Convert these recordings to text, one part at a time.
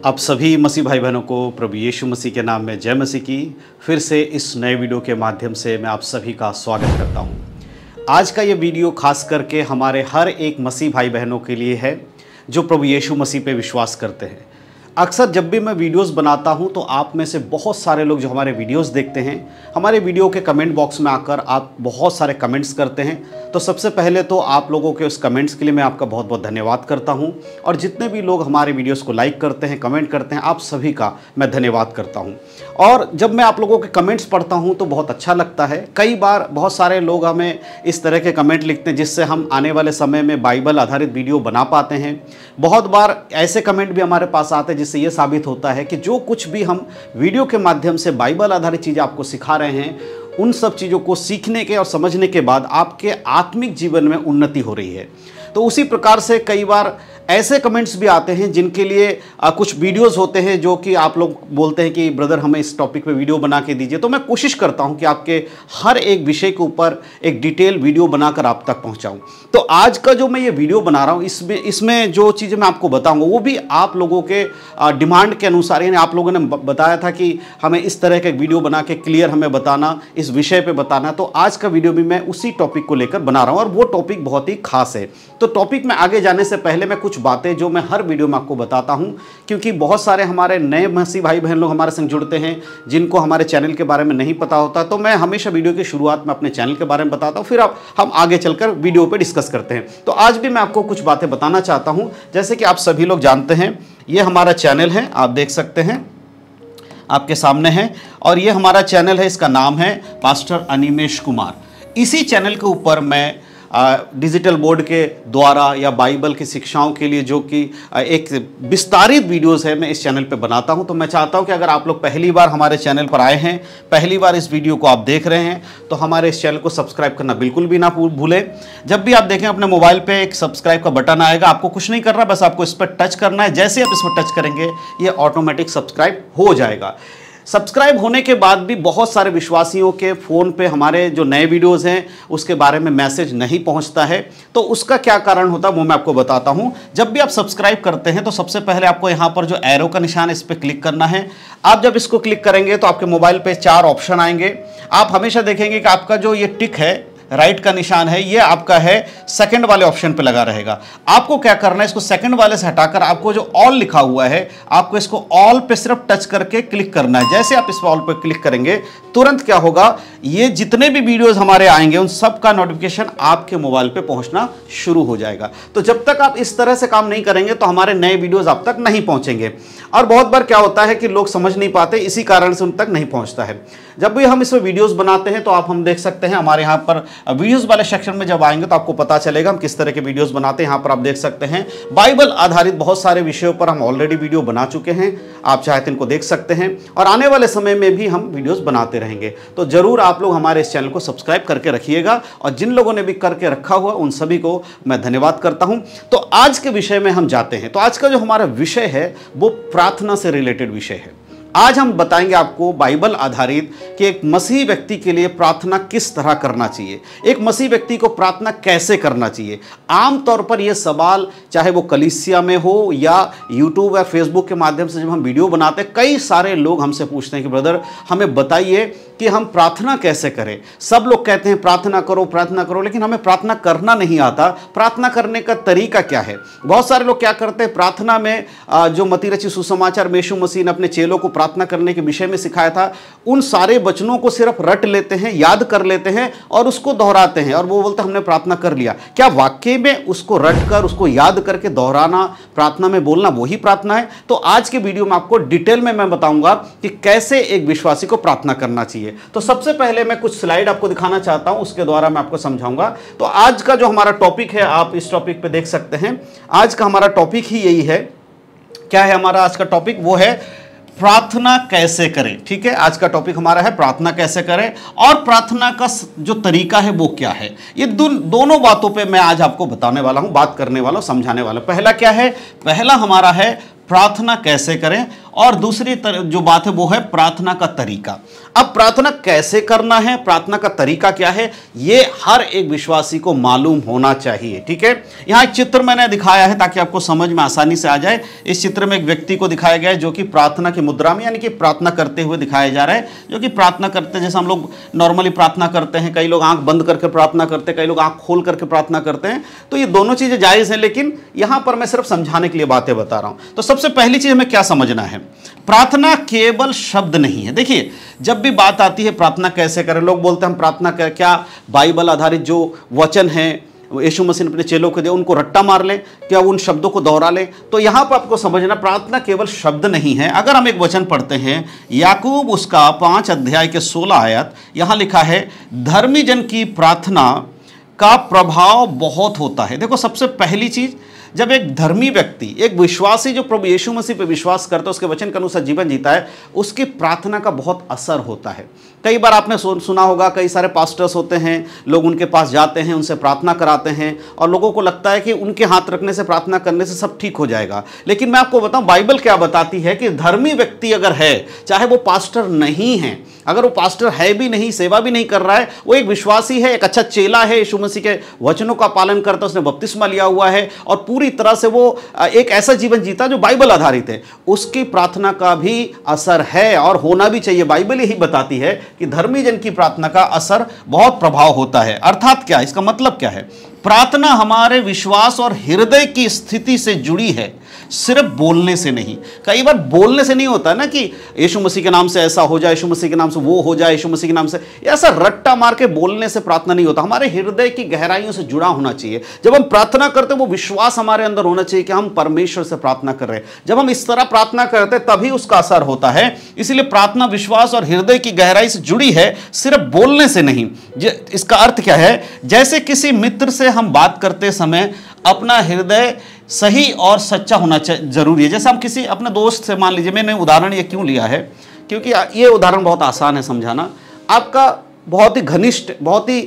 आप सभी मसीह भाई बहनों को प्रभु यीशु मसीह के नाम में जय मसीह की। फिर से इस नए वीडियो के माध्यम से मैं आप सभी का स्वागत करता हूं। आज का ये वीडियो खास करके हमारे हर एक मसीह भाई बहनों के लिए है जो प्रभु यीशु मसीह पे विश्वास करते हैं। अक्सर जब भी मैं वीडियोस बनाता हूं तो आप में से बहुत सारे लोग जो हमारे वीडियोस देखते हैं, हमारे वीडियो के कमेंट बॉक्स में आकर आप बहुत सारे कमेंट्स करते हैं। तो सबसे पहले तो आप लोगों के उस कमेंट्स के लिए मैं आपका बहुत बहुत धन्यवाद करता हूं। और जितने भी लोग हमारे वीडियोस को लाइक करते हैं, कमेंट करते हैं, आप सभी का मैं धन्यवाद करता हूं। और जब मैं आप लोगों के कमेंट्स पढ़ता हूं तो बहुत अच्छा लगता है। कई बार बहुत सारे लोग हमें इस तरह के कमेंट लिखते हैं जिससे हम आने वाले समय में बाइबल आधारित वीडियो बना पाते हैं। बहुत बार ऐसे कमेंट भी हमारे पास आते हैं जिससे ये साबित होता है कि जो कुछ भी हम वीडियो के माध्यम से बाइबल आधारित चीज़ें आपको सिखा रहे हैं, उन सब चीज़ों को सीखने के और समझने के बाद आपके आत्मिक जीवन में उन्नति हो रही है। तो उसी प्रकार से कई बार ऐसे कमेंट्स भी आते हैं जिनके लिए कुछ वीडियोस होते हैं जो कि आप लोग बोलते हैं कि ब्रदर हमें इस टॉपिक पे वीडियो बना के दीजिए। तो मैं कोशिश करता हूं कि आपके हर एक विषय के ऊपर एक डिटेल वीडियो बनाकर आप तक पहुंचाऊं। तो आज का जो मैं ये वीडियो बना रहा हूं इसमें जो चीज़ें मैं आपको बताऊंगा वो भी आप लोगों के डिमांड के अनुसार, यानी आप लोगों ने बताया था कि हमें इस तरह का वीडियो बना के क्लियर हमें बताना, इस विषय पर बताना। तो आज का वीडियो भी मैं उसी टॉपिक को लेकर बना रहा हूँ और वो टॉपिक बहुत ही खास है। तो टॉपिक में आगे जाने से पहले मैं कुछ बातें जो मैं हर वीडियो में आपको बताता हूं, क्योंकि बहुत सारे हमारे नए मसीह भाई बहन लोग हमारे संग जुड़ते हैं जिनको हमारे चैनल के बारे में नहीं पता होता। तो मैं हमेशा वीडियो की शुरुआत में अपने चैनल के बारे में बताता हूं, फिर हम आगे चलकर वीडियो पे डिस्कस करते हैं। तो आज भी मैं आपको कुछ बातें बताना चाहता हूं। जैसे कि आप सभी लोग जानते हैं, ये हमारा चैनल है, आप देख सकते हैं आपके सामने है, और ये हमारा चैनल है, इसका नाम है पास्टर अनिमेश कुमार। इसी चैनल के ऊपर मैं डिजिटल बोर्ड के द्वारा या बाइबल की शिक्षाओं के लिए जो कि एक विस्तारित वीडियोस है, मैं इस चैनल पे बनाता हूं। तो मैं चाहता हूं कि अगर आप लोग पहली बार हमारे चैनल पर आए हैं, पहली बार इस वीडियो को आप देख रहे हैं, तो हमारे इस चैनल को सब्सक्राइब करना बिल्कुल भी ना भूलें। जब भी आप देखें अपने मोबाइल पर एक सब्सक्राइब का बटन आएगा, आपको कुछ नहीं करना, बस आपको इस पर टच करना है। जैसे आप इस पर टच करेंगे ये ऑटोमेटिक सब्सक्राइब हो जाएगा। सब्सक्राइब होने के बाद भी बहुत सारे विश्वासियों के फ़ोन पे हमारे जो नए वीडियोस हैं उसके बारे में मैसेज नहीं पहुंचता है। तो उसका क्या कारण होता है वो मैं आपको बताता हूं। जब भी आप सब्सक्राइब करते हैं तो सबसे पहले आपको यहां पर जो एरो का निशान है इस पर क्लिक करना है। आप जब इसको क्लिक करेंगे तो आपके मोबाइल पे 4 ऑप्शन आएंगे। आप हमेशा देखेंगे कि आपका जो ये टिक है, राइट का निशान है, ये आपका है सेकंड वाले ऑप्शन पे लगा रहेगा। आपको क्या करना है, इसको सेकंड वाले से हटाकर आपको जो ऑल लिखा हुआ है, आपको इसको ऑल पे सिर्फ टच करके क्लिक करना है। जैसे आप इस ऑल पे क्लिक करेंगे तुरंत क्या होगा, ये जितने भी वीडियोस हमारे आएंगे उन सब का नोटिफिकेशन आपके मोबाइल पे पहुंचना शुरू हो जाएगा। तो जब तक आप इस तरह से काम नहीं करेंगे तो हमारे नए वीडियोस आप तक नहीं पहुंचेंगे। और बहुत बार क्या होता है कि लोग समझ नहीं पाते, इसी कारण से उन तक नहीं पहुंचता है। जब भी हम इसमें वीडियोस बनाते हैं तो हम देख सकते हैं हमारे यहाँ पर वीडियोस वाले सेक्शन में जब आएंगे तो आपको पता चलेगा हम किस तरह के वीडियोस बनाते हैं। यहाँ पर आप देख सकते हैं बाइबल आधारित बहुत सारे विषयों पर हम ऑलरेडी वीडियो बना चुके हैं। आप चाहे तो इनको देख सकते हैं और आने वाले समय में भी हम वीडियोस बनाते रहेंगे। तो जरूर आप लोग हमारे इस चैनल को सब्सक्राइब करके रखिएगा, और जिन लोगों ने भी करके रखा हुआ उन सभी को मैं धन्यवाद करता हूं। तो आज के विषय में हम जाते हैं। तो आज का जो हमारा विषय है वो प्रार्थना से रिलेटेड विषय है। आज हम बताएंगे आपको बाइबल आधारित कि एक मसीही व्यक्ति के लिए प्रार्थना किस तरह करना चाहिए, एक मसीही व्यक्ति को प्रार्थना कैसे करना चाहिए। आमतौर पर यह सवाल चाहे वो कलीसिया में हो या यूट्यूब या फेसबुक के माध्यम से जब हम वीडियो बनाते हैं, कई सारे लोग हमसे पूछते हैं कि ब्रदर हमें बताइए कि हम प्रार्थना कैसे करें। सब लोग कहते हैं प्रार्थना करो, लेकिन हमें प्रार्थना करना नहीं आता। प्रार्थना करने का तरीका क्या है? बहुत सारे लोग क्या करते हैं, प्रार्थना में जो मती रची सुसमाचार में यीशु मसीह ने अपने चेलों को प्रार्थना करने के विषय में सिखाया था, उन सारे वचनों को सिर्फ रट लेते हैं, याद कर लेते हैं और उसको दोहराते हैं और वो बोलते हैं हमने प्रार्थना कर लिया। क्या वाकई में उसको रट कर, उसको याद करके दोहराना, प्रार्थना में बोलना वही प्रार्थना है? तो आज के वीडियो में आपको डिटेल में मैं बताऊंगा कि कैसे एक विश्वासी को प्रार्थना करना चाहिए। तो सबसे पहले मैं कुछ स्लाइड आपको दिखाना चाहता हूं, उसके द्वारा मैं आपको समझाऊंगा। तो आज का जो हमारा टॉपिक है, आप इस टॉपिक पे देख सकते हैं, आज का हमारा टॉपिक ही यही है। क्या है हमारा आज का टॉपिक? वो है प्रार्थना कैसे करें। ठीक है, आज का टॉपिक हमारा है प्रार्थना कैसे करें, और प्रार्थना का जो तरीका है वो क्या है। ये दोनों बातों पे मैं आज आपको बताने वाला हूं, बात करने वाला हूं, समझाने वाला हूं। पहला क्या है? पहला हमारा है प्रार्थना कैसे करें, और दूसरी जो बात है वो है प्रार्थना का तरीका। अब प्रार्थना कैसे करना है, प्रार्थना का तरीका क्या है, ये हर एक विश्वासी को मालूम होना चाहिए। ठीक है, यहां एक चित्र मैंने दिखाया है ताकि आपको समझ में आसानी से आ जाए। इस चित्र में एक व्यक्ति को दिखाया गया है जो कि प्रार्थना की मुद्रा में यानी कि प्रार्थना करते हुए दिखाया जा रहा है, जो कि प्रार्थना करते जैसे हम लोग नॉर्मली प्रार्थना करते हैं। कई लोग आंख बंद करके प्रार्थना करते हैं, कई लोग आंख खोल करके प्रार्थना करते हैं। तो ये दोनों चीजें जायज हैं, लेकिन यहां पर मैं सिर्फ समझाने के लिए बातें बता रहा हूं। तो सबसे पहली चीज हमें क्या समझना है, प्रार्थना केवल शब्द नहीं है। देखिए, जब भी बात आती है प्रार्थना कैसे करें, लोग बोलते हैं हम प्रार्थना करें, क्या बाइबल आधारित जो वचन है यीशु मसीह ने अपने चेलों को दिया उनको रट्टा मार लें, क्या उन शब्दों को दोहरा लें? तो यहां पर आपको समझना प्रार्थना केवल शब्द नहीं है। अगर हम एक वचन पढ़ते हैं याकूब उसका 5 अध्याय के 16 आयत, यहां लिखा है धर्मी जन की प्रार्थना का प्रभाव बहुत होता है। देखो, सबसे पहली चीज, जब एक धर्मी व्यक्ति, एक विश्वासी जो प्रभु यीशु मसीह पे विश्वास करता है, उसके वचन के अनुसार जीवन जीता है, उसकी प्रार्थना का बहुत असर होता है। कई बार आपने सुना होगा, कई सारे पास्टर्स होते हैं, लोग उनके पास जाते हैं, उनसे प्रार्थना कराते हैं और लोगों को लगता है कि उनके हाथ रखने से, प्रार्थना करने से सब ठीक हो जाएगा। लेकिन मैं आपको बताऊं, बाइबल क्या बताती है कि धर्मी व्यक्ति अगर है, चाहे वो पास्टर नहीं है, अगर वो पास्टर है भी नहीं, सेवा भी नहीं कर रहा है, वो एक विश्वासी है, एक अच्छा चेला है, यीशु मसीह के वचनों का पालन करता है, उसने बपतिस्मा लिया हुआ है और पूरी तरह से वो एक ऐसा जीवन जीता जो बाइबल आधारित है, उसकी प्रार्थना का भी असर है और होना भी चाहिए। बाइबल यही बताती है कि धर्मी जन की प्रार्थना का असर बहुत प्रभाव होता है। अर्थात क्या, इसका मतलब क्या है, प्रार्थना हमारे विश्वास और हृदय की स्थिति से जुड़ी है, सिर्फ बोलने से नहीं। कई बार बोलने से नहीं होता ना कि यीशु मसीह के नाम से ऐसा हो जाए, यीशु मसीह के नाम से वो हो जाए, यीशु मसीह के नाम से, ऐसा रट्टा मार के बोलने से प्रार्थना नहीं होता। हमारे हृदय की गहराइयों से जुड़ा होना चाहिए। जब हम प्रार्थना करते हैं, वो विश्वास हमारे अंदर होना चाहिए कि हम परमेश्वर से प्रार्थना कर रहे हैं। जब हम इस तरह प्रार्थना करते हैं तभी उसका असर होता है। इसलिए प्रार्थना विश्वास और हृदय की गहराई से जुड़ी है, सिर्फ बोलने से नहीं। इसका अर्थ क्या है, जैसे किसी मित्र से हम बात करते समय अपना हृदय सही और सच्चा होना जरूरी है। जैसे हम किसी अपने दोस्त से, मान लीजिए, मैंने उदाहरण ये क्यों लिया है क्योंकि ये उदाहरण बहुत आसान है समझाना। आपका बहुत ही घनिष्ठ, बहुत ही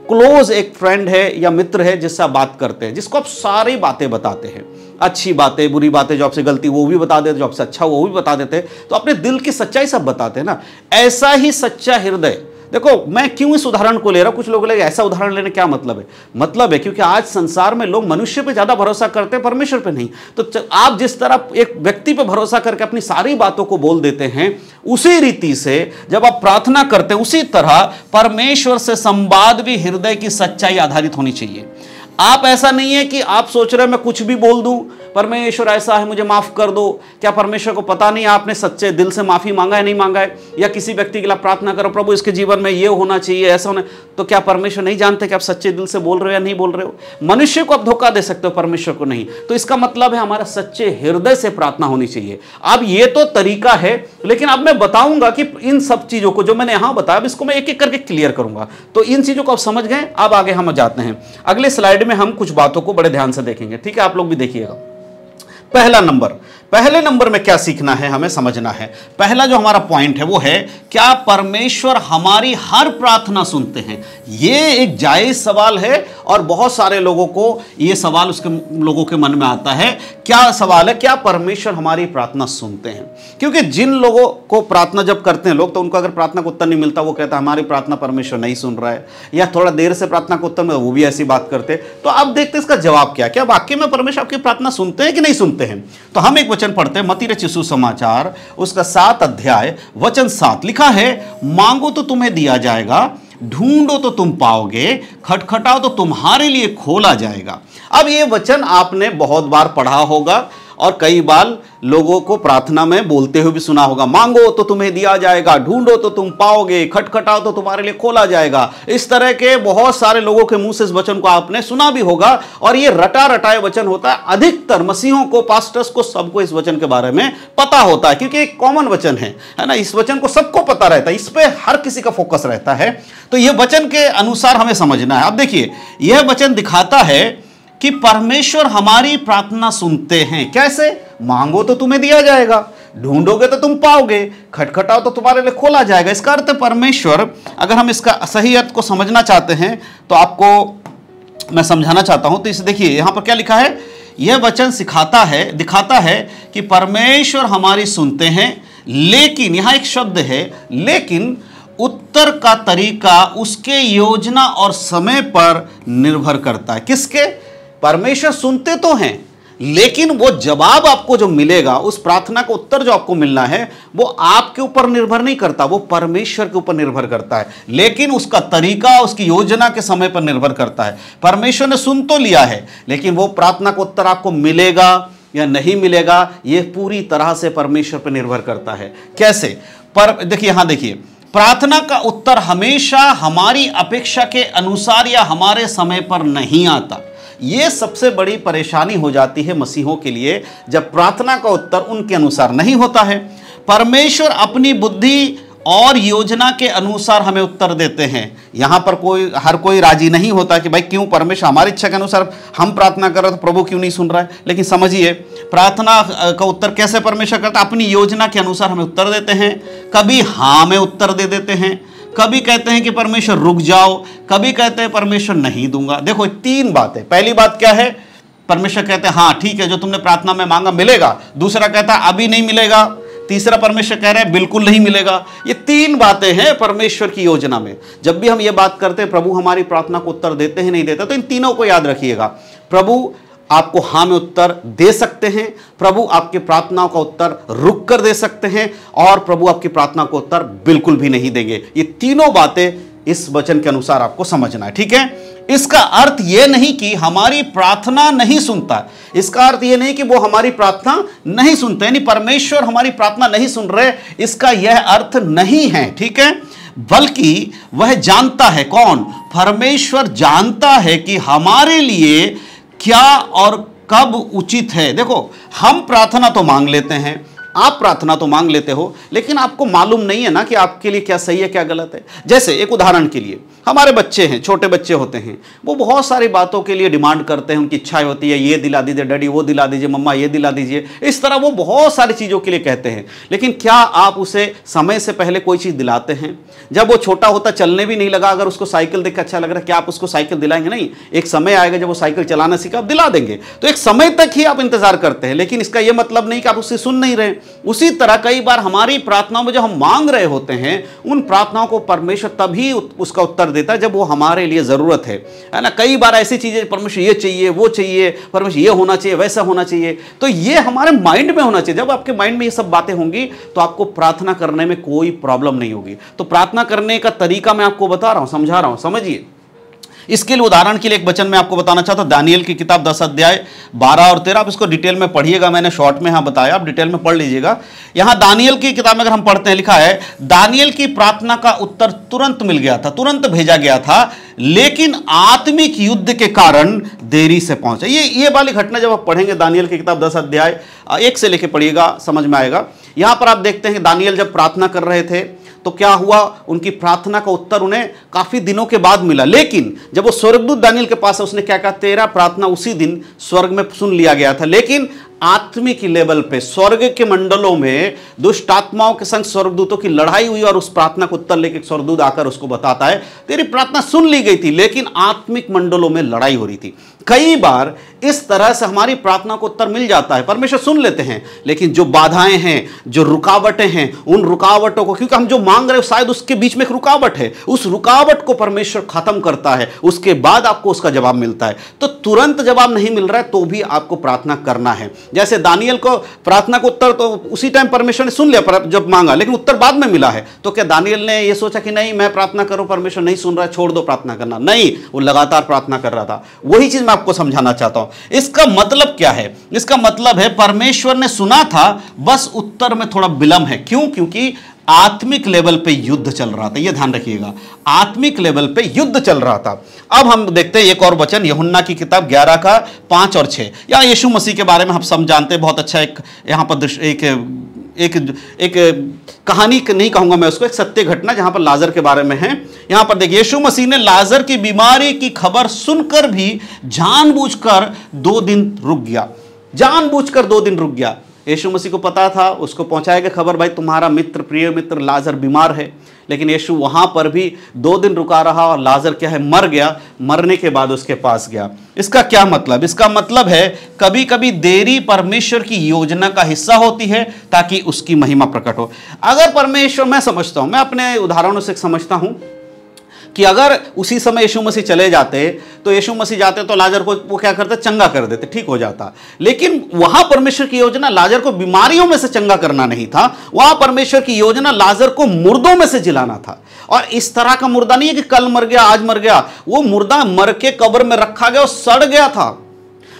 क्लोज एक फ्रेंड है या मित्र है जिससे आप बात करते हैं, जिसको आप सारी बातें बताते हैं, अच्छी बातें, बुरी बातें, जो आपसे गलती वो भी बता देते, जो आपसे अच्छा वो भी बता देते, तो अपने दिल की सच्चाई सब बताते हैं ना। ऐसा ही सच्चा हृदय, देखो मैं क्यों इस उदाहरण को ले रहा हूं, कुछ लोग लगे ऐसा उदाहरण लेने क्या मतलब है क्योंकि आज संसार में लोग मनुष्य पे ज्यादा भरोसा करते हैं, परमेश्वर पे नहीं। तो आप जिस तरह एक व्यक्ति पे भरोसा करके अपनी सारी बातों को बोल देते हैं, उसी रीति से जब आप प्रार्थना करते हैं, उसी तरह परमेश्वर से संवाद भी हृदय की सच्चाई आधारित होनी चाहिए। आप ऐसा नहीं है कि आप सोच रहे हैं मैं कुछ भी बोल दूं, परमेश्वर ऐसा है मुझे माफ कर दो। क्या परमेश्वर को पता नहीं आपने सच्चे दिल से माफी मांगा है, नहीं मांगा है? या किसी व्यक्ति के लिए प्रार्थना करो, प्रभु इसके जीवन में ये होना चाहिए, ऐसा होना, तो क्या परमेश्वर नहीं जानते कि आप सच्चे दिल से बोल रहे हो या नहीं बोल रहे हो? मनुष्य को आप धोखा दे सकते हो, परमेश्वर को नहीं। तो इसका मतलब है हमारा सच्चे हृदय से प्रार्थना होनी चाहिए। अब ये तो तरीका है, लेकिन अब मैं बताऊंगा कि इन सब चीजों को जो मैंने यहां बताया, इसको मैं एक एक करके क्लियर करूंगा। तो इन चीजों को आप समझ गए। अब आगे हम जाते हैं, अगले स्लाइड में हम कुछ बातों को बड़े ध्यान से देखेंगे। ठीक है, आप लोग भी देखिएगा। पहले नंबर में क्या सीखना है, हमें समझना है। पहला जो हमारा पॉइंट है वो है, क्या परमेश्वर हमारी हर प्रार्थना सुनते हैं? ये एक जायज सवाल है और बहुत सारे लोगों को ये सवाल उसके लोगों के मन में आता है। क्या सवाल है, क्या परमेश्वर हमारी प्रार्थना सुनते हैं? क्योंकि जिन लोगों को प्रार्थना जब करते हैं लोग, तो उनको अगर प्रार्थना को उत्तर नहीं मिलता, वो कहता है हमारी प्रार्थना परमेश्वर नहीं सुन रहा है, या थोड़ा देर से प्रार्थना को उत्तर मिला, वो भी ऐसी बात करते। तो अब देखते हैं इसका जवाब क्या। क्या वाकई में परमेश्वर आपकी प्रार्थना सुनते हैं कि नहीं सुनते हैं? तो हम एक वचन पढ़ते हैं, मत्ती रचित सुसमाचार उसका 7 अध्याय वचन 7, लिखा है, मांगो तो तुम्हें दिया जाएगा, ढूंढो तो तुम पाओगे, खटखटाओ तो तुम्हारे लिए खोला जाएगा। अब ये वचन आपने बहुत बार पढ़ा होगा और कई बार लोगों को प्रार्थना में बोलते हुए भी सुना होगा, मांगो तो तुम्हें दिया जाएगा, ढूंढो तो तुम पाओगे, खटखटाओ तो तुम्हारे लिए खोला जाएगा। इस तरह के बहुत सारे लोगों के मुंह से इस वचन को आपने सुना भी होगा और ये रटा रटाए वचन होता है। अधिकतर मसीहों को, पास्टर्स को, सबको इस वचन के बारे में पता होता है क्योंकि एक कॉमन वचन है ना। इस वचन को सबको पता रहता है, इस पे हर किसी का फोकस रहता है। तो यह वचन के अनुसार हमें समझना है। अब देखिए, यह वचन दिखाता है कि परमेश्वर हमारी प्रार्थना सुनते हैं। कैसे? मांगो तो तुम्हें दिया जाएगा, ढूंढोगे तो तुम पाओगे, खटखटाओ तो तुम्हारे लिए खोला जाएगा। इसका अर्थ है परमेश्वर, अगर हम इसका सही अर्थ को समझना चाहते हैं तो आपको मैं समझाना चाहता हूं। तो इसे देखिए, यहां पर क्या लिखा है, यह वचन सिखाता है, दिखाता है कि परमेश्वर हमारी सुनते हैं, लेकिन यहां एक शब्द है लेकिन उत्तर का तरीका उसके योजना और समय पर निर्भर करता है। किसके? परमेश्वर सुनते तो हैं, लेकिन वो जवाब आपको जो मिलेगा, उस प्रार्थना का उत्तर जो आपको मिलना है, वो आपके ऊपर निर्भर नहीं करता, वो परमेश्वर के ऊपर निर्भर करता है। लेकिन उसका तरीका उसकी योजना के समय पर निर्भर करता है। परमेश्वर ने सुन तो लिया है, लेकिन वो प्रार्थना का उत्तर आपको मिलेगा या नहीं मिलेगा, ये पूरी तरह से परमेश्वर पर निर्भर करता है। कैसे? पर देखिए, यहां देखिए, प्रार्थना का उत्तर हमेशा हमारी अपेक्षा के अनुसार या हमारे समय पर नहीं आता। यह सबसे बड़ी परेशानी हो जाती है मसीहों के लिए, जब प्रार्थना का उत्तर उनके अनुसार नहीं होता है। परमेश्वर अपनी बुद्धि और योजना के अनुसार हमें उत्तर देते हैं। यहां पर हर कोई राजी नहीं होता कि भाई क्यों परमेश्वर हमारी इच्छा के अनुसार हम प्रार्थना कर रहे तो प्रभु क्यों नहीं सुन रहा है। लेकिन समझिए, प्रार्थना का उत्तर कैसे परमेश्वर करता है? अपनी योजना के अनुसार हमें उत्तर देते हैं। कभी हाँ में उत्तर दे देते हैं, कभी कहते हैं कि परमेश्वर रुक जाओ, कभी कहते हैं परमेश्वर नहीं दूंगा। देखो, तीन बातें। पहली बात क्या है? परमेश्वर कहते हैं हाँ ठीक है, जो तुमने प्रार्थना में मांगा मिलेगा। दूसरा कहता है अभी नहीं मिलेगा। तीसरा परमेश्वर कह रहे हैं बिल्कुल नहीं मिलेगा। ये तीन बातें हैं परमेश्वर की योजना में। जब भी हम ये बात करते हैं प्रभु हमारी प्रार्थना को उत्तर देते हैं नहीं देते, तो इन तीनों को याद रखिएगा। प्रभु आपको हाँ में उत्तर दे सकते हैं, प्रभु आपकी प्रार्थनाओं का उत्तर रुक कर दे सकते हैं, और प्रभु आपकी प्रार्थना को उत्तर बिल्कुल भी नहीं देंगे। ये तीनों बातें इस वचन के अनुसार आपको समझना है, ठीक है। इसका अर्थ यह नहीं कि हमारी प्रार्थना नहीं सुनता, इसका अर्थ यह नहीं कि वो हमारी प्रार्थना नहीं सुनते, यानी परमेश्वर हमारी प्रार्थना नहीं सुन रहे, इसका यह अर्थ नहीं है, ठीक है। बल्कि वह जानता है, कौन? परमेश्वर जानता है कि हमारे लिए क्या और कब उचित है। देखो, हम प्रार्थना तो मांग लेते हैं, आप प्रार्थना तो मांग लेते हो, लेकिन आपको मालूम नहीं है ना कि आपके लिए क्या सही है क्या गलत है। जैसे एक उदाहरण के लिए, हमारे बच्चे हैं, छोटे बच्चे होते हैं, वो बहुत सारी बातों के लिए डिमांड करते हैं, उनकी इच्छाएं होती है, ये दिला दीजिए डैडी, वो दिला दीजिए मम्मा, ये दिला दीजिए, इस तरह वो बहुत सारी चीज़ों के लिए कहते हैं। लेकिन क्या आप उसे समय से पहले कोई चीज़ दिलाते हैं? जब वो छोटा होता, चलने भी नहीं लगा, अगर उसको साइकिल देख के अच्छा लग रहा है, क्या आप उसको साइकिल दिलाएंगे? नहीं। एक समय आएगा जब वो साइकिल चलाना सीखा, आप दिला देंगे। तो एक समय तक ही आप इंतजार करते हैं, लेकिन इसका यह मतलब नहीं कि आप उससे सुन नहीं रहे। उसी तरह कई बार हमारी प्रार्थनाओं में जो हम मांग रहे होते हैं, उन प्रार्थनाओं को परमेश्वर तभी उसका उत्तर देता है जब वो हमारे लिए जरूरत है ना। कई बार ऐसी चीजें, परमेश्वर ये चाहिए, वो चाहिए, परमेश्वर ये होना चाहिए, वैसा होना चाहिए, तो ये हमारे माइंड में होना चाहिए। जब आपके माइंड में ये सब बातें होंगी तो आपको प्रार्थना करने में कोई प्रॉब्लम नहीं होगी। तो प्रार्थना करने का तरीका मैं आपको बता रहा हूं, समझा रहा हूं, समझिए। इसके लिए उदाहरण के लिए एक वचन मैं आपको बताना चाहता हूं, दानियल की किताब 10 अध्याय 12 और 13। आप इसको डिटेल में पढ़िएगा, मैंने शॉर्ट में यहां बताया, आप डिटेल में पढ़ लीजिएगा। यहां दानियल की किताब में अगर हम पढ़ते हैं, लिखा है दानियल की प्रार्थना का उत्तर तुरंत मिल गया था, तुरंत भेजा गया था, लेकिन आत्मिक युद्ध के कारण देरी से पहुंचा। ये वाली घटना जब आप पढ़ेंगे दानियल की किताब 10 अध्याय 1 से लेके पढ़िएगा, समझ में आएगा। यहां पर आप देखते हैं दानियल जब प्रार्थना कर रहे थे तो क्या हुआ, उनकी प्रार्थना का उत्तर उन्हें काफी दिनों के बाद मिला। लेकिन जब वो स्वर्गदूत दानियल के पास है, उसने क्या कहा? तेरा प्रार्थना उसी दिन स्वर्ग में सुन लिया गया था। लेकिन आत्मिक लेवल पे, स्वर्ग के मंडलों में दुष्ट आत्माओं के संग स्वर्गदूतों की लड़ाई हुई, और उस प्रार्थना को उत्तर लेके स्वर्गदूत आकर उसको बताता है तेरी प्रार्थना सुन ली गई थी, लेकिन आत्मिक मंडलों में लड़ाई हो रही थी। कई बार इस तरह से हमारी प्रार्थना को उत्तर मिल जाता है, परमेश्वर सुन लेते हैं, लेकिन जो बाधाएं हैं, जो रुकावटें हैं, उन रुकावटों को, क्योंकि हम जो मांग रहे हो शायद उसके बीच में एक रुकावट है, उस रुकावट को परमेश्वर खत्म करता है, उसके बाद आपको उसका जवाब मिलता है। तो तुरंत जवाब नहीं मिल रहा है तो भी आपको प्रार्थना करना है। जैसे दानियल को प्रार्थना को उत्तर तो उसी टाइम परमेश्वर ने सुन लिया जब मांगा, लेकिन उत्तर बाद में मिला है। तो क्या दानियल ने यह सोचा कि नहीं मैं प्रार्थना करूं, परमेश्वर नहीं सुन रहा है, छोड़ दो प्रार्थना करना? नहीं, वो लगातार प्रार्थना कर रहा था। वही चीज मैं आपको समझाना चाहता हूं। इसका मतलब क्या है? इसका मतलब है परमेश्वर ने सुना था, बस उत्तर में थोड़ा विलंब है। क्यों? क्योंकि आत्मिक लेवल पे युद्ध चल रहा था। यह ध्यान रखिएगा, आत्मिक लेवल पे युद्ध चल रहा था। अब हम देखते हैं एक और वचन, यूहन्ना की किताब 11 का 5 और 6। या यीशु मसीह के बारे में हम सब जानते हैं, बहुत अच्छा एक यहां पर एक कहानी नहीं कहूंगा मैं उसको, एक सत्य घटना जहां पर लाजर के बारे में है। यहां पर देखिए, यीशु मसीह ने लाजर की बीमारी की खबर सुनकर भी जानबूझकर 2 दिन रुक गया, जानबूझकर 2 दिन रुक गया। यीशु मसीह को पता था, उसको पहुंचाएगा खबर, भाई तुम्हारा मित्र, प्रिय मित्र लाजर बीमार है। लेकिन यीशु वहां पर भी 2 दिन रुका रहा और लाजर क्या है, मर गया। मरने के बाद उसके पास गया। इसका क्या मतलब? इसका मतलब है कभी कभी देरी परमेश्वर की योजना का हिस्सा होती है ताकि उसकी महिमा प्रकट हो। अगर परमेश्वर, मैं समझता हूं, मैं अपने उदाहरणों से समझता हूं कि अगर उसी समय यीशु मसीह चले जाते तो यीशु मसीह जाते तो लाजर को वो क्या करते, चंगा कर देते, ठीक हो जाता। लेकिन वहां परमेश्वर की योजना लाजर को बीमारियों में से चंगा करना नहीं था, वहां परमेश्वर की योजना लाजर को मुर्दों में से जिलाना था। और इस तरह का मुर्दा नहीं है कि कल मर गया आज मर गया, वो मुर्दा मर के कब्र में रखा गया और सड़ गया था।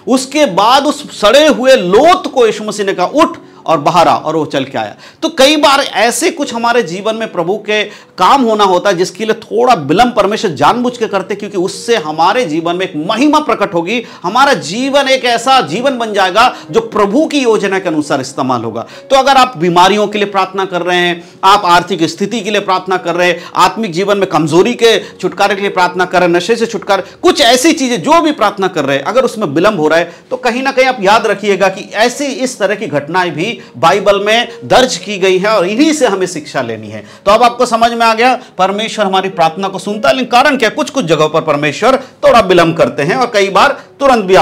उसके बाद उस सड़े हुए लोथ को यीशु मसीह ने कहा उठ और बाहर आ, और वो चल के आया। तो कई बार ऐसे कुछ हमारे जीवन में प्रभु के काम होना होता है जिसके लिए थोड़ा विलंब परमेश्वर जानबूझ के करते, क्योंकि उससे हमारे जीवन में एक महिमा प्रकट होगी। हमारा जीवन एक ऐसा जीवन बन जाएगा जो प्रभु की योजना के अनुसार इस्तेमाल होगा। तो अगर आप बीमारियों के लिए प्रार्थना कर रहे हैं, आप आर्थिक स्थिति के लिए प्रार्थना कर रहे हैं, आत्मिक जीवन में कमजोरी के छुटकारे के लिए प्रार्थना कर रहे हैं, नशे से छुटकारे, कुछ ऐसी चीजें जो भी प्रार्थना कर रहे हैं, अगर उसमें विलंब हो रहा है तो कहीं ना कहीं आप याद रखिएगा कि ऐसी इस तरह की घटनाएं भी बाइबल में दर्ज की गई है और इन्हीं से हमें शिक्षा लेनी है। तो अब आपको समझ में आ गया, परमेश्वर हमारी प्रार्थना को सुनता है, लेकिन कारण क्या, कुछ कुछ जगहों पर परमेश्वर थोड़ा विलंब करते हैं और कई बार तुरंत भी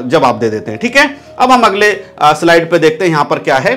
जवाब दे देते हैं। ठीक है, अब हम अगले स्लाइड पे देखते हैं यहां पर क्या है।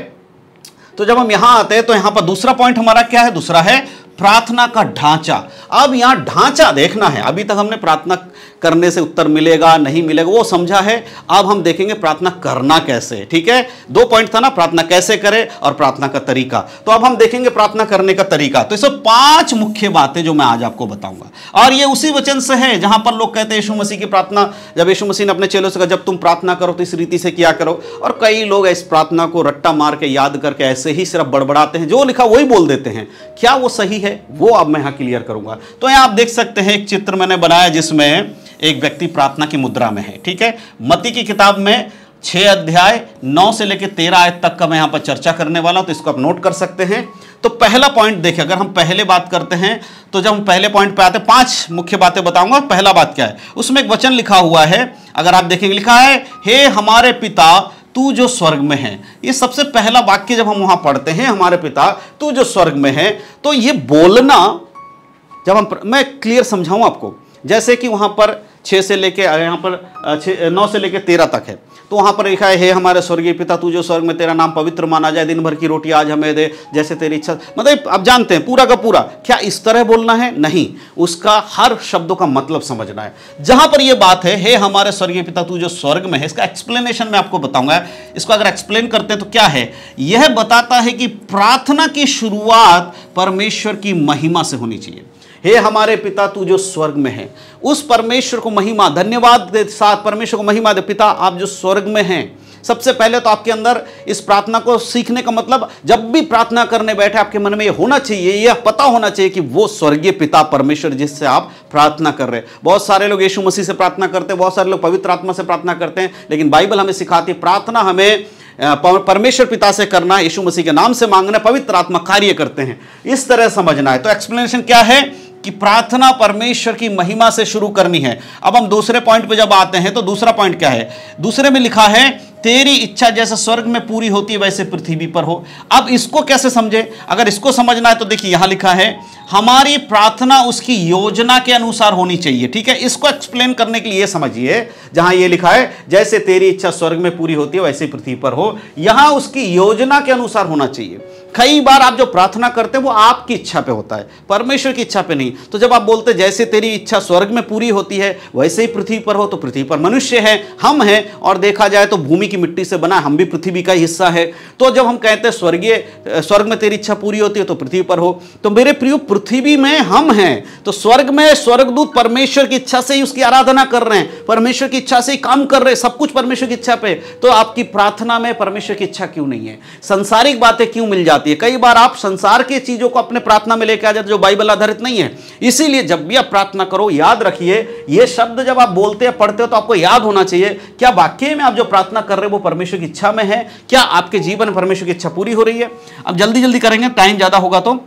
तो जब हम यहां आते हैं तो यहां पर दूसरा पॉइंट हमारा क्या है, दूसरा है प्रार्थना का ढांचा। अब यहां ढांचा देखना है। अभी तक हमने प्रार्थना करने से उत्तर मिलेगा नहीं मिलेगा वो समझा है, अब हम देखेंगे प्रार्थना करना कैसे। ठीक है, 2 पॉइंट था ना, प्रार्थना कैसे करें और प्रार्थना का तरीका। तो अब हम देखेंगे प्रार्थना करने का तरीका। तो इसमें 5 मुख्य बातें जो मैं आज आपको बताऊंगा, और ये उसी वचन से है जहां पर लोग कहते हैं यीशु मसीह की प्रार्थना, जब यीशु मसीह ने अपने चेलों से कहा जब तुम प्रार्थना करो तो इस रीति से किया करो, और कई लोग इस प्रार्थना को रट्टा मार के याद करके ऐसे ही सिर्फ बड़बड़ाते हैं, जो लिखा वही बोल देते हैं। क्या वो सही है, वो अब मैं यहां क्लियर करूंगा। तो यहां आप देख सकते हैं एक चित्र मैंने बनाया जिसमें एक व्यक्ति प्रार्थना की मुद्रा में है। ठीक है, मत्ती की किताब में 6 अध्याय 9 से लेकर 13 आयत तक का मैं यहां पर चर्चा करने वाला हूं, तो इसको आप नोट कर सकते हैं। तो पहला पॉइंट देखिए, अगर हम पहले बात करते हैं तो जब हम पहले पॉइंट पे आते हैं 5 मुख्य बातें बताऊंगा। पहला बात क्या है, उसमें एक वचन लिखा हुआ है, अगर आप देखेंगे लिखा है हे हमारे पिता तू जो स्वर्ग में है। ये सबसे पहला वाक्य जब हम वहां पढ़ते हैं हमारे पिता तू जो स्वर्ग में है, तो ये बोलना जब हम, मैं क्लियर समझाऊं आपको, जैसे कि वहां पर 6 से लेके यहाँ पर 9 से लेके 13 तक है, तो वहां पर लिखा है हे हमारे स्वर्गीय पिता तू जो स्वर्ग में, तेरा नाम पवित्र माना जाए, दिन भर की रोटी आज हमें दे जैसे तेरी इच्छा। मतलब आप जानते हैं पूरा का पूरा क्या इस तरह बोलना है, नहीं, उसका हर शब्दों का मतलब समझना है। जहां पर यह बात है हे हमारे स्वर्गीय पिता तू जो स्वर्ग में है, इसका एक्सप्लेनेशन मैं आपको बताऊंगा। इसको अगर एक्सप्लेन करते हैं तो क्या है, यह बताता है कि प्रार्थना की शुरुआत परमेश्वर की महिमा से होनी चाहिए। हे हमारे पिता तू जो स्वर्ग में है, उस परमेश्वर को महिमा, धन्यवाद दे, साथ परमेश्वर को महिमा दे, पिता आप जो स्वर्ग में हैं। सबसे पहले तो आपके अंदर इस प्रार्थना को सीखने का मतलब, जब भी प्रार्थना करने बैठे आपके मन में यह होना चाहिए, यह पता होना चाहिए कि वो स्वर्गीय पिता परमेश्वर जिससे आप प्रार्थना कर रहे हैं। बहुत सारे लोग यीशु मसीह से प्रार्थना करते हैं, बहुत सारे लोग पवित्र आत्मा से प्रार्थना करते हैं, लेकिन बाइबल हमें सिखाती है प्रार्थना हमें परमेश्वर पिता से करना, यीशु मसीह के नाम से मांगना, पवित्र आत्मा कार्य करते हैं, इस तरह समझना है। तो एक्सप्लेनेशन क्या है कि प्रार्थना परमेश्वर की महिमा से शुरू करनी है। अब हम दूसरे पॉइंट पे जब आते हैं तो दूसरा पॉइंट क्या है, दूसरे में लिखा है तेरी इच्छा जैसे स्वर्ग में पूरी होती है वैसे पृथ्वी पर हो। अब इसको कैसे समझे, अगर इसको समझना है तो देखिए यहां लिखा है हमारी प्रार्थना उसकी योजना के अनुसार होनी चाहिए। ठीक है, इसको एक्सप्लेन करने के लिए समझिए, जहां ये लिखा है जैसे तेरी इच्छा स्वर्ग में पूरी होती है वैसे पृथ्वी पर हो, यहां उसकी योजना के अनुसार होना चाहिए। कई बार आप जो प्रार्थना करते हैं वो आपकी इच्छा पे होता है, परमेश्वर की इच्छा पे नहीं। तो जब आप बोलते जैसे तेरी इच्छा स्वर्ग में पूरी होती है वैसे ही पृथ्वी पर हो, तो पृथ्वी पर मनुष्य है, हम हैं, और देखा जाए तो भूमि की मिट्टी से बना, हम भी पृथ्वी का हिस्सा है। तो जब हम कहते हैं स्वर्ग में तेरी इच्छा पूरी होती है तो पृथ्वी पर हो, तो मेरे प्रिय पृथ्वी में हम हैं, तो स्वर्ग में स्वर्गदूत परमेश्वर की इच्छा से ही उसकी आराधना कर रहे हैं, परमेश्वर की इच्छा से ही काम कर रहे हैं, सब कुछ परमेश्वर की इच्छा पे। तो आपकी प्रार्थना में परमेश्वर की इच्छा क्यों नहीं है, संसारिक बातें क्यों मिल जाती है? कई बार आप संसार की चीजों को अपने प्रार्थना में लेकर आ जाते जो बाइबल आधारित नहीं है। इसीलिए जब भी आप प्रार्थना करो याद रखिए, ये शब्द जब आप बोलते हैं पढ़ते हो तो आपको याद होना चाहिए क्या वाकई में आप जो प्रार्थना कर रहे हो वो परमेश्वर की इच्छा में है, क्या आपके जीवन में परमेश्वर की इच्छा पूरी हो रही है। अब जल्दी जल्दी करेंगे, टाइम ज्यादा होगा तो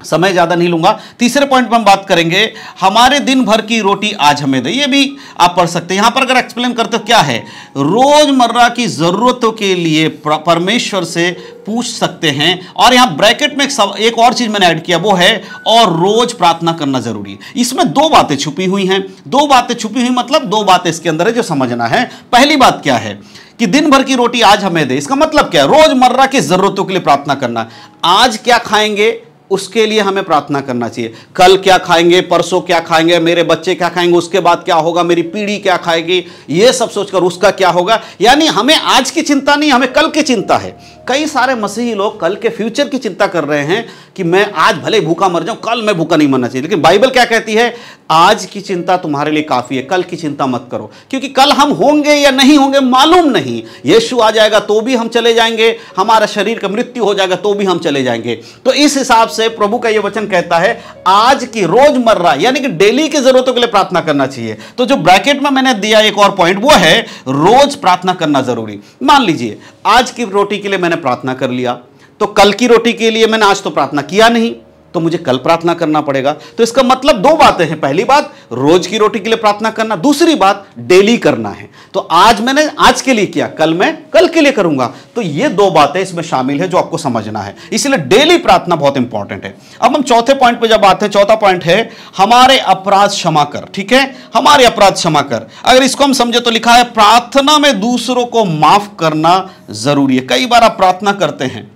समय ज़्यादा नहीं लूंगा। तीसरे पॉइंट पर हम बात करेंगे, हमारे दिन भर की रोटी आज हमें दे। ये भी आप पढ़ सकते हैं। यहां पर अगर एक्सप्लेन करते हो क्या है, रोजमर्रा की जरूरतों के लिए परमेश्वर से पूछ सकते हैं। और यहां ब्रैकेट में एक और चीज मैंने ऐड किया, वो है और रोज प्रार्थना करना जरूरी है। इसमें दो बातें छुपी हुई हैं। दो बातें छुपी हुई मतलब दो बातें इसके अंदर है जो समझना है। पहली बात क्या है कि दिन भर की रोटी आज हमें दे, इसका मतलब क्या है, रोजमर्रा की जरूरतों के लिए प्रार्थना करना। आज क्या खाएंगे उसके लिए हमें प्रार्थना करना चाहिए। कल क्या खाएंगे, परसों क्या खाएंगे, मेरे बच्चे क्या खाएंगे, उसके बाद क्या होगा, मेरी पीढ़ी क्या खाएगी, ये सब सोचकर उसका क्या होगा। यानी हमें आज की चिंता नहीं, हमें कल की चिंता है। कई सारे मसीही लोग कल के फ्यूचर की चिंता कर रहे हैं कि मैं आज भले भूखा मर जाऊं, कल मैं भूखा नहीं मरना चाहिए। लेकिन बाइबल क्या कहती है, आज की चिंता तुम्हारे लिए काफी है, कल की चिंता मत करो, क्योंकि कल हम होंगे या नहीं होंगे मालूम नहीं। यीशु आ जाएगा तो भी हम चले जाएंगे, हमारा शरीर का मृत्यु हो जाएगा तो भी हम चले जाएंगे। तो इस हिसाब से प्रभु का यह वचन कहता है आज की रोजमर्रा यानी कि डेली की जरूरतों के लिए प्रार्थना करना चाहिए। तो जो ब्रैकेट में मैंने दिया एक और पॉइंट, वो है रोज प्रार्थना करना जरूरी। मान लीजिए आज की रोटी के लिए मैंने प्रार्थना कर लिया, तो कल की रोटी के लिए मैंने आज तो प्रार्थना किया नहीं, तो मुझे कल प्रार्थना करना पड़ेगा। तो इसका मतलब दो बातें हैं, पहली बात रोज की रोटी के लिए प्रार्थना करना, दूसरी बात डेली करना है। तो आज मैंने आज के लिए किया, कल मैं कल के लिए करूंगा। तो ये दो बातें इसमें शामिल है जो आपको समझना है, इसलिए डेली प्रार्थना बहुत इंपॉर्टेंट है। अब हम चौथे पॉइंट पे जब आते हैं, चौथा पॉइंट है हमारे अपराध क्षमा कर। ठीक है, हमारे अपराध क्षमा कर। अगर इसको हम समझे तो लिखा है प्रार्थना में दूसरों को माफ करना जरूरी है। कई बार आप प्रार्थना करते हैं,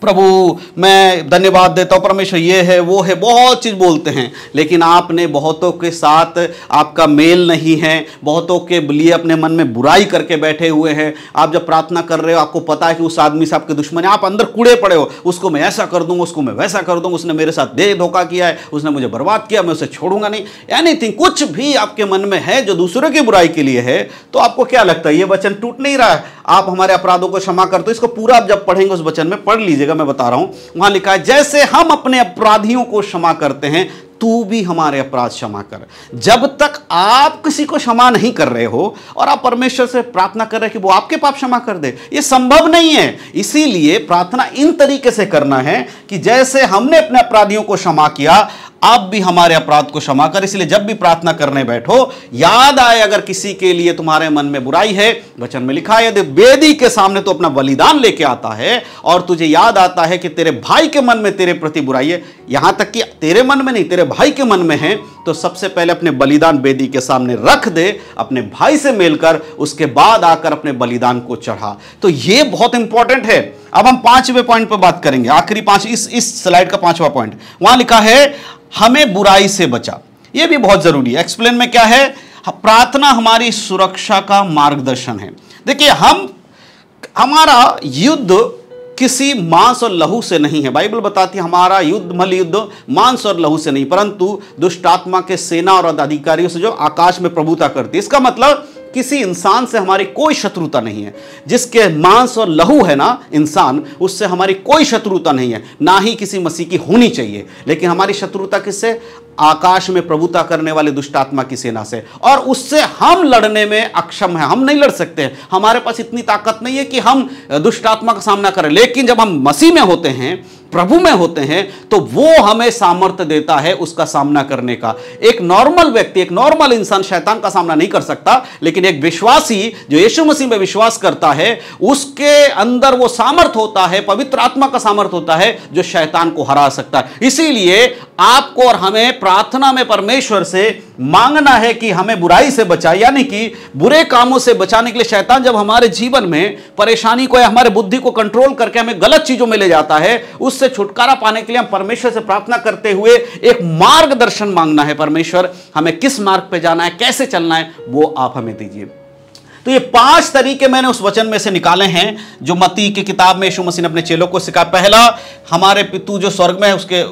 प्रभु मैं धन्यवाद देता हूं परमेश्वर, ये है वो है, बहुत चीज बोलते हैं, लेकिन आपने बहुतों के साथ आपका मेल नहीं है, बहुतों के लिए अपने मन में बुराई करके बैठे हुए हैं। आप जब प्रार्थना कर रहे हो आपको पता है कि उस आदमी से आपके दुश्मन है, आप अंदर कूड़े पड़े हो, उसको मैं ऐसा कर दूंगा, उसको मैं वैसा कर दूंगा, उसने मेरे साथ दे धोखा किया है, उसने मुझे बर्बाद किया, मैं उसे छोड़ूंगा नहीं। एनीथिंग, कुछ भी आपके मन में है जो दूसरों की बुराई के लिए है, तो आपको क्या लगता है ये वचन टूट नहीं रहा है, आप हमारे अपराधों को क्षमा करते हो। इसको पूरा आप जब पढ़ेंगे उस वचन में पढ़ लीजिएगा, मैं बता रहा हूं, वहां लिखा है जैसे हम अपने अपराधियों को क्षमा करते हैं तू भी हमारे अपराध क्षमा कर। जब तक आप किसी को क्षमा नहीं कर रहे हो और आप परमेश्वर से प्रार्थना कर रहे हैं कि वो आपके पाप क्षमा कर दे, ये संभव नहीं है। इसीलिए प्रार्थना इन तरीके से करना है कि जैसे हमने अपने अपराधियों को क्षमा किया, आप भी हमारे अपराध को क्षमा कर। इसलिए जब भी प्रार्थना करने बैठो, याद आए अगर किसी के लिए तुम्हारे मन में बुराई है, वचन में लिखा है यदि वेदी के सामने तो अपना बलिदान लेके आता है और तुझे याद आता है कि तेरे भाई के मन में तेरे प्रति बुराई है, यहां तक कि तेरे मन में नहीं तेरे भाई के मन में है, तो सबसे पहले अपने बलिदान वेदी के सामने रख दे, अपने भाई से मिलकर उसके बाद आकर अपने बलिदान को चढ़ा। तो यह बहुत इंपॉर्टेंट है। अब हम पांचवें पॉइंट पर बात करेंगे, आखिरी पांच, इस स्लाइड का पांचवा पॉइंट, वहां लिखा है हमें बुराई से बचा। यह भी बहुत जरूरी है। एक्सप्लेन में क्या है, प्रार्थना हमारी सुरक्षा का मार्गदर्शन है। देखिए हमारा युद्ध किसी मांस और लहू से नहीं है। बाइबल बताती है हमारा युद्ध मल युद्ध मांस और लहू से नहीं, परंतु दुष्ट आत्मा के सेना और अधिकारियों से जो आकाश में प्रभुता करती है। इसका मतलब किसी इंसान से हमारी कोई शत्रुता नहीं है। जिसके मांस और लहू है ना इंसान, उससे हमारी कोई शत्रुता नहीं है, ना ही किसी मसीह की होनी चाहिए। लेकिन हमारी शत्रुता किससे? आकाश में प्रभुता करने वाले दुष्ट आत्मा की सेना से, और उससे हम लड़ने में अक्षम हैं। हम नहीं लड़ सकते हैं, हमारे पास इतनी ताकत नहीं है कि हम दुष्ट आत्मा का सामना करें। लेकिन जब हम मसीह में होते हैं, प्रभु में होते हैं, तो वो हमें सामर्थ्य देता है उसका सामना करने का। एक नॉर्मल व्यक्ति, एक नॉर्मल इंसान शैतान का सामना नहीं कर सकता, लेकिन एक विश्वासी जो यीशु मसीह में विश्वास करता है, उसके अंदर वो सामर्थ्य होता है, पवित्र आत्मा का सामर्थ्य होता है जो शैतान को हरा सकता है। इसीलिए आपको और हमें प्रार्थना में परमेश्वर से मांगना है कि हमें बुराई से बचाए, यानी कि बुरे कामों से बचाने के लिए शैतान जब हमारे जीवन में परेशानी को या हमारे बुद्धि को कंट्रोल करके हमें गलत चीजों में ले जाता है, उससे छुटकारा पाने के लिए हम परमेश्वर से प्रार्थना करते हुए एक मार्गदर्शन मांगना है। परमेश्वर हमें किस मार्ग पे जाना है, कैसे चलना है, वो आप हमें दीजिए। तो ये 5 तरीके मैंने उस वचन में से निकाले हैं जो मत्ती की किताब में यीशु मसीह ने अपने चेलों को सिखाया। पहला, हमारे तू जो स्वर्ग में है उसके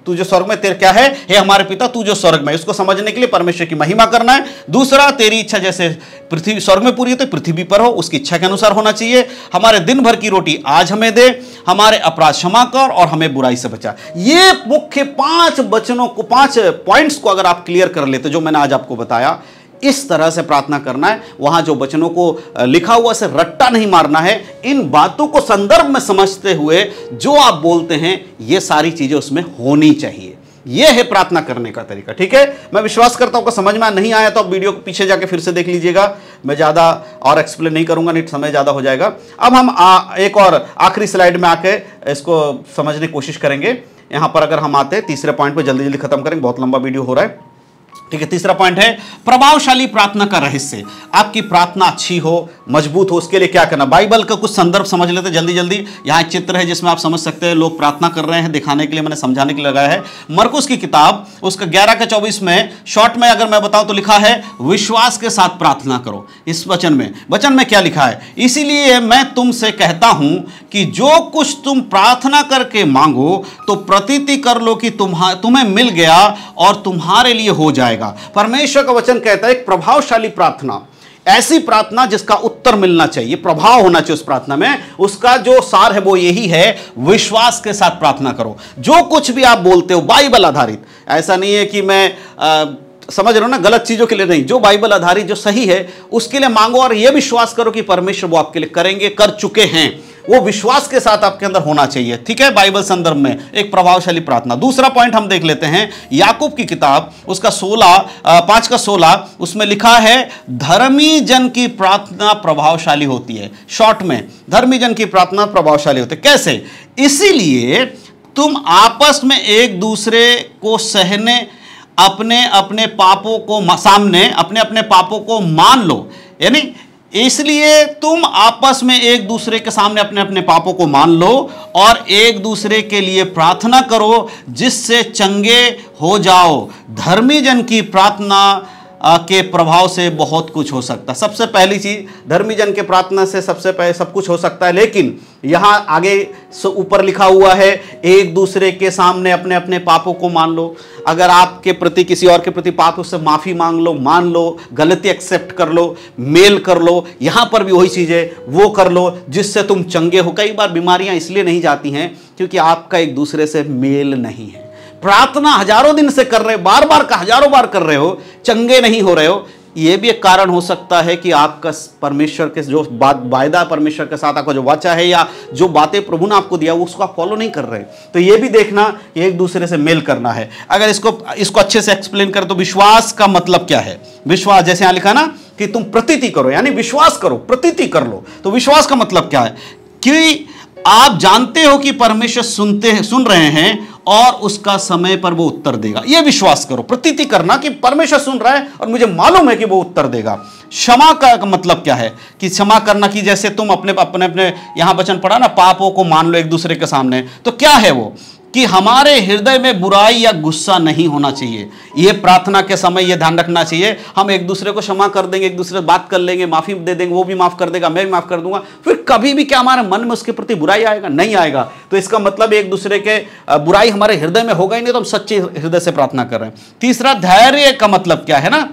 तू जो स्वर्ग में तेरे क्या है, हे हमारे पिता तू जो स्वर्ग में, उसको समझने के लिए परमेश्वर की महिमा करना है। दूसरा, तेरी इच्छा जैसे पृथ्वी स्वर्ग में पूरी है तो पृथ्वी पर हो, उसकी इच्छा के अनुसार होना चाहिए। हमारे दिन भर की रोटी आज हमें दे, हमारे अपराध क्षमा कर और हमें बुराई से बचा। ये मुख्य 5 वचनों को, 5 पॉइंट्स को अगर आप क्लियर कर लेते जो मैंने आज आपको बताया, इस तरह से प्रार्थना करना है। वहां जो वचनों को लिखा हुआ से रट्टा नहीं मारना है, इन बातों को संदर्भ में समझते हुए जो आप बोलते हैं ये सारी चीजें उसमें होनी चाहिए। यह है प्रार्थना करने का तरीका। ठीक है, मैं विश्वास करता हूं कि समझ में नहीं आया तो आप वीडियो को पीछे जाके फिर से देख लीजिएगा। मैं ज्यादा और एक्सप्लेन नहीं करूंगा, नहीं समय ज्यादा हो जाएगा। अब हम एक और आखिरी स्लाइड में आके इसको समझने की कोशिश करेंगे। यहां पर अगर हम आते हैं तीसरे पॉइंट पे, जल्दी जल्दी खत्म करेंगे, बहुत लंबा वीडियो हो रहा है। ठीक है, तीसरा पॉइंट है प्रभावशाली प्रार्थना का रहस्य। आपकी प्रार्थना अच्छी हो, मजबूत हो, उसके लिए क्या करना। बाइबल का कुछ संदर्भ समझ लेते जल्दी जल्दी। यहां एक चित्र है जिसमें आप समझ सकते हैं लोग प्रार्थना कर रहे हैं, दिखाने के लिए मैंने समझाने के लिए लगाया है। मरकुस की किताब उसका 11-24 में शॉर्ट में अगर मैं बताऊं तो लिखा है विश्वास के साथ प्रार्थना करो। इस वचन में क्या लिखा है, इसीलिए मैं तुमसे कहता हूं कि जो कुछ तुम प्रार्थना करके मांगो तो प्रतीति कर लो कि तुम्हें मिल गया और तुम्हारे लिए हो जाएगा। परमेश्वर का वचन कहता है एक प्रभावशाली प्रार्थना, ऐसी प्रार्थना जिसका उत्तर मिलना चाहिए, प्रभाव होना चाहिए उस प्रार्थना में। उसका जो सार है वो यही है, विश्वास के साथ प्रार्थना करो। जो कुछ भी आप बोलते हो बाइबल आधारित, ऐसा नहीं है कि मैं समझ रहे हो ना, गलत चीजों के लिए नहीं, जो बाइबल आधारित जो सही है उसके लिए मांगो और यह विश्वास करो कि परमेश्वर वो आपके लिए करेंगे, कर चुके हैं। वो विश्वास के साथ आपके अंदर होना चाहिए। ठीक है, बाइबल संदर्भ में एक प्रभावशाली प्रार्थना। दूसरा पॉइंट हम देख लेते हैं, याकूब की किताब उसका 5:16 उसमें लिखा है धर्मी जन की प्रार्थना प्रभावशाली होती है। शॉर्ट में, धर्मी जन की प्रार्थना प्रभावशाली होती है। कैसे? इसीलिए तुम आपस में एक दूसरे को सहने, अपने अपने पापों को सामने अपने अपने पापों को मान लो। यानी इसलिए तुम आपस में एक दूसरे के सामने अपने अपने पापों को मान लो और एक दूसरे के लिए प्रार्थना करो जिससे चंगे हो जाओ। धर्मी जन की प्रार्थना के प्रभाव से बहुत कुछ हो सकता है। सबसे पहली चीज, धर्मी जन के प्रार्थना से सबसे पहले सब कुछ हो सकता है, लेकिन यहां आगे ऊपर लिखा हुआ है एक दूसरे के सामने अपने अपने पापों को मान लो। अगर आपके प्रति किसी और के प्रति पाप, उससे माफी मांग लो, मान लो, गलती एक्सेप्ट कर लो, मेल कर लो। यहां पर भी वही चीज है, वो कर लो जिससे तुम चंगे हो। कई बार बीमारियां इसलिए नहीं जाती हैं क्योंकि आपका एक दूसरे से मेल नहीं है। प्रार्थना हजारों दिन से कर रहे हो, बार बार का हजारों बार कर रहे हो, चंगे नहीं हो रहे हो। यह भी एक कारण हो सकता है कि आपका परमेश्वर के जो वायदा परमेश्वर के साथ आपका जो वाचा है या जो बातें प्रभु ने आपको दिया वो उसको आप फॉलो नहीं कर रहे। तो यह भी देखना कि एक दूसरे से मेल करना है। अगर इसको अच्छे से एक्सप्लेन करें तो विश्वास का मतलब क्या है। विश्वास, जैसे यहां लिखा ना कि तुम प्रतीति करो, यानी विश्वास करो, प्रतीति कर लो। तो विश्वास का मतलब क्या है कि आप जानते हो कि परमेश्वर सुन रहे हैं और उसका समय पर वो उत्तर देगा। ये विश्वास करो, प्रतीति करना कि परमेश्वर सुन रहा है और मुझे मालूम है कि वो उत्तर देगा। क्षमा का मतलब क्या है कि क्षमा करना, कि जैसे तुम अपने अपने यहां वचन पढ़ा ना, पापों को मान लो एक दूसरे के सामने। तो क्या है वो कि हमारे हृदय में बुराई या गुस्सा नहीं होना चाहिए। यह प्रार्थना के समय यह ध्यान रखना चाहिए। हम एक दूसरे को क्षमा कर देंगे, एक दूसरे से बात कर लेंगे, माफी दे देंगे, वो भी माफ कर देगा, मैं भी माफ कर दूंगा, फिर कभी भी क्या हमारे मन में उसके प्रति बुराई आएगा? नहीं आएगा। तो इसका मतलब एक दूसरे के बुराई हमारे हृदय में होगा ही नहीं, तो हम सच्चे हृदय से प्रार्थना कर रहे हैं। तीसरा, धैर्य का मतलब क्या है ना,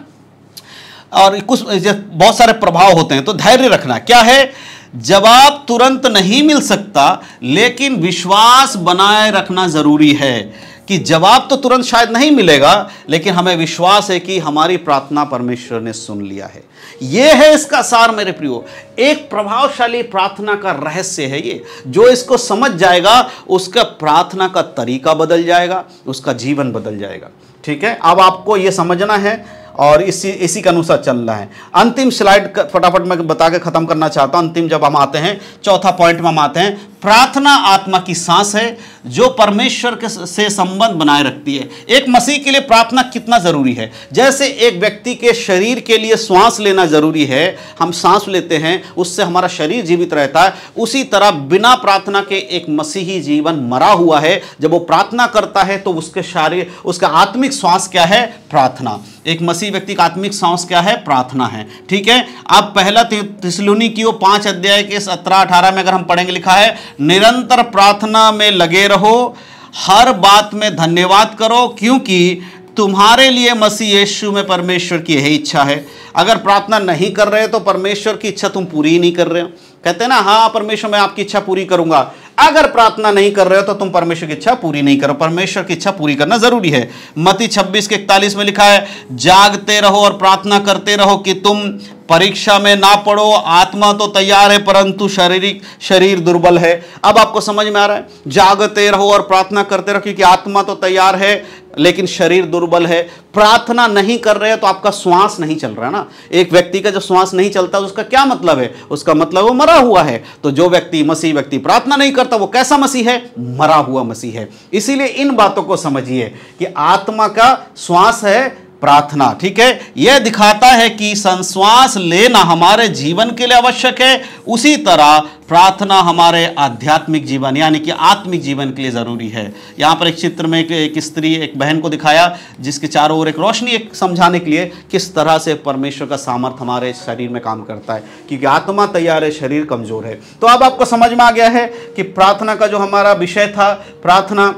और कुछ बहुत सारे प्रभाव होते हैं। तो धैर्य रखना क्या है? जवाब तुरंत नहीं मिल सकता, लेकिन विश्वास बनाए रखना जरूरी है कि जवाब तो तुरंत शायद नहीं मिलेगा, लेकिन हमें विश्वास है कि हमारी प्रार्थना परमेश्वर ने सुन लिया है। यह है इसका सार मेरे प्रियो। एक प्रभावशाली प्रार्थना का रहस्य है ये। जो इसको समझ जाएगा उसका प्रार्थना का तरीका बदल जाएगा, उसका जीवन बदल जाएगा। ठीक है, अब आपको यह समझना है और इसी के अनुसार चलना है। अंतिम स्लाइड फटाफट मैं बता के खत्म करना चाहता हूं। अंतिम जब हम आते हैं, चौथा पॉइंट में हम आते हैं, प्रार्थना आत्मा की सांस है जो परमेश्वर के से संबंध बनाए रखती है। एक मसीह के लिए प्रार्थना कितना जरूरी है। जैसे एक व्यक्ति के शरीर के लिए श्वास लेना जरूरी है, हम सांस लेते हैं उससे हमारा शरीर जीवित रहता है, उसी तरह बिना प्रार्थना के एक मसीही जीवन मरा हुआ है। जब वो प्रार्थना करता है तो उसके शरीर, उसका आत्मिक श्वास क्या है? प्रार्थना। एक मसीह व्यक्ति का आत्मिक सांस क्या है? प्रार्थना है। ठीक है, अब पहला थिस्सलुनीकियों 5:17-18 में अगर हम पढ़ेंगे, लिखा है निरंतर प्रार्थना में लगे रहो, हर बात में धन्यवाद करो, क्योंकि तुम्हारे लिए मसीह यीशु में परमेश्वर की यही इच्छा है। अगर प्रार्थना नहीं कर रहे तो परमेश्वर की इच्छा तुम पूरी ही नहीं कर रहे हो। कहते हैं ना, हाँ परमेश्वर मैं आपकी इच्छा पूरी करूंगा। अगर प्रार्थना नहीं कर रहे हो तो तुम परमेश्वर की इच्छा पूरी नहीं करो। परमेश्वर की इच्छा पूरी करना जरूरी है। मत्ती 26:41 में लिखा है, जागते रहो और प्रार्थना करते रहो कि तुम परीक्षा में ना पड़ो। आत्मा तो तैयार है परंतु शरीर दुर्बल है। अब आपको समझ में आ रहा है, जागते रहो और प्रार्थना करते रहो क्योंकि आत्मा तो तैयार है लेकिन शरीर दुर्बल है। प्रार्थना नहीं कर रहे तो आपका श्वास नहीं चल रहा ना। एक व्यक्ति का जो श्वास नहीं चलता तो उसका क्या मतलब है? उसका मतलब वो मरा हुआ है। तो जो व्यक्ति मसीह व्यक्ति प्रार्थना नहीं करता वो कैसा मसीह है? मरा हुआ मसीह है। इसीलिए इन बातों को समझिए कि आत्मा का श्वास है प्रार्थना, ठीक है। यह दिखाता है कि संश्वास लेना हमारे जीवन के लिए आवश्यक है, उसी तरह प्रार्थना हमारे आध्यात्मिक जीवन यानी कि आत्मिक जीवन के लिए जरूरी है। यहां पर एक चित्र में एक स्त्री एक बहन को दिखाया जिसके चारों ओर एक रोशनी, एक समझाने के लिए किस तरह से परमेश्वर का सामर्थ्य हमारे शरीर में काम करता है, क्योंकि आत्मा तैयार है, शरीर कमजोर है। तो अब आपको समझ में आ गया है कि प्रार्थना का जो हमारा विषय था, प्रार्थना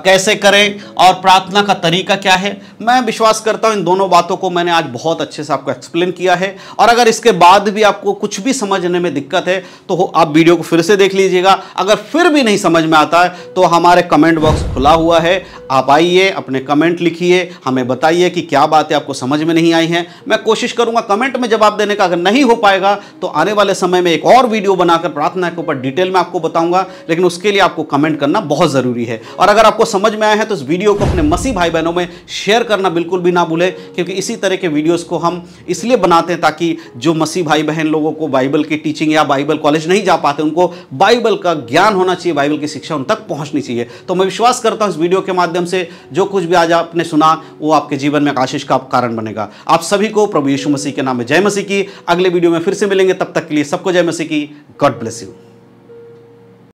कैसे करें और प्रार्थना का तरीका क्या है। मैं विश्वास करता हूं इन दोनों बातों को मैंने आज बहुत अच्छे से आपको एक्सप्लेन किया है। और अगर इसके बाद भी आपको कुछ भी समझने में दिक्कत है तो आप वीडियो को फिर से देख लीजिएगा। अगर फिर भी नहीं समझ में आता है तो हमारे कमेंट बॉक्स खुला हुआ है, आप आइए, अपने कमेंट लिखिए, हमें बताइए कि क्या बातें आपको समझ में नहीं आई हैं। मैं कोशिश करूंगा कमेंट में जवाब देने का। अगर नहीं हो पाएगा तो आने वाले समय में एक और वीडियो बनाकर प्रार्थना के ऊपर डिटेल में आपको बताऊंगा, लेकिन उसके लिए आपको कमेंट करना बहुत जरूरी है। और अगर आपको समझ में आया है तो इस वीडियो को अपने मसीह भाई बहनों में शेयर करना बिल्कुल भी ना भूलें, क्योंकि इसी तरह के वीडियोस को हम इसलिए बनाते हैं ताकि जो मसीह भाई बहन लोगों को बाइबल की टीचिंग या बाइबल कॉलेज नहीं जा पाते उनको बाइबल का ज्ञान होना चाहिए, बाइबल की शिक्षा उन तक पहुंचनी चाहिए। तो मैं विश्वास करता हूं इस वीडियो के माध्यम से जो कुछ भी आज आपने सुना वो आपके जीवन में आशीष का कारण बनेगा। आप सभी को प्रभु यीशु मसीह के नाम में जय मसीह की। अगले वीडियो में फिर से मिलेंगे, तब तक के लिए सबको जय मसीह की। God bless you.